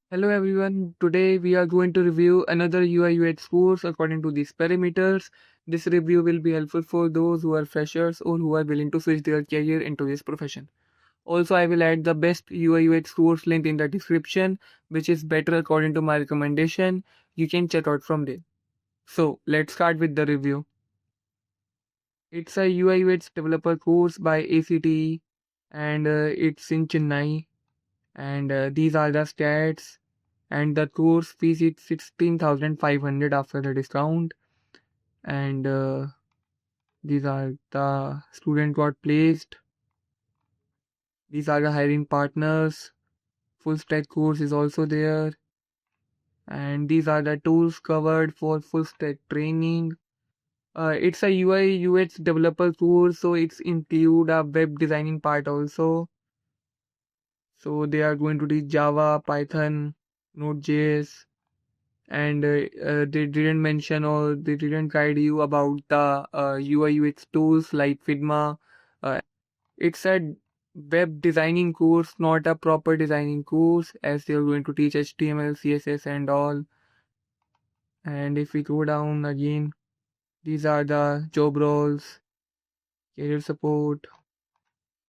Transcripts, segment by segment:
Hello everyone, today we are going to review another UI UX course according to these parameters. This review will be helpful for those who are freshers or who are willing to switch their career into this profession. Also, I will add the best UI UX course link in the description, which is better according to my recommendation. You can check out from there. So, let's start with the review. It's a UI UX developer course by ACTE and it's in Chennai. And these are the stats. And the course fees is 16,500 after the discount. And these are the student got placed. These are the hiring partners. Full stack course is also there. And these are the tools covered for full stack training. It's a UI UX developer course, so it's include a web designing part also. So they are going to teach Java, Python, Node.js, and they didn't mention or they didn't guide you about the UI UX tools like Figma. It's a web designing course, not a proper designing course, as they're going to teach HTML, CSS, and all. And if we go down again, these are the job roles, career support.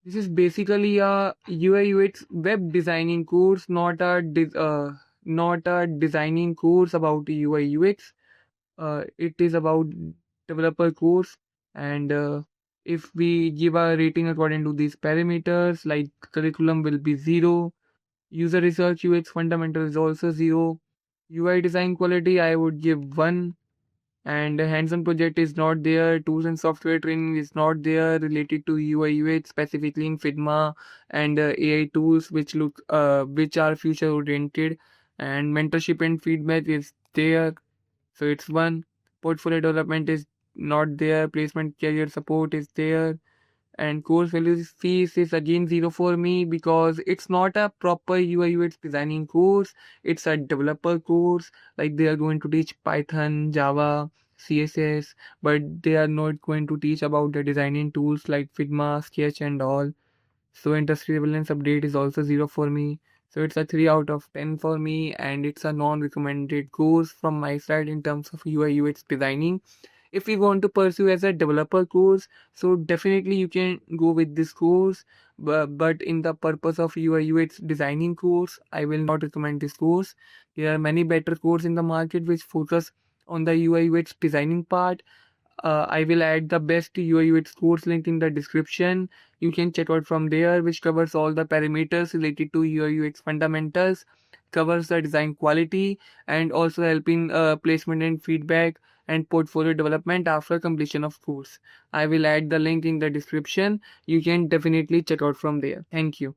This is basically a UI UX web designing course, not a designing course about UI UX. It is about developer course, and if we give a rating according to these parameters, like curriculum will be 0, user research UX fundamental is also 0, UI design quality I would give 1, and hands-on project is not there, tools and software training is not there related to UI UX, specifically in Figma and AI tools which are future oriented, and mentorship and feedback is there, so it's 1. Portfolio development is not there. Placement career support is there. And course value fees is again 0 for me because it's not a proper UI UX designing course. It's a developer course. Like they are going to teach Python, Java, CSS, but they are not going to teach about the designing tools like Figma, Sketch, and all. So industry relevance update is also 0 for me. So it's a 3 out of 10 for me, and it's a non-recommended course from my side in terms of UI UX designing. If you want to pursue as a developer course, so definitely you can go with this course. But in the purpose of UI UX designing course, I will not recommend this course. There are many better courses in the market which focus on the UI UX designing part. I will add the best UI UX course link in the description. You can check out from there, which covers all the parameters related to UI UX fundamentals, covers the design quality, and also helping placement and feedback and portfolio development after completion of course. I will add the link in the description. You can definitely check out from there. Thank you.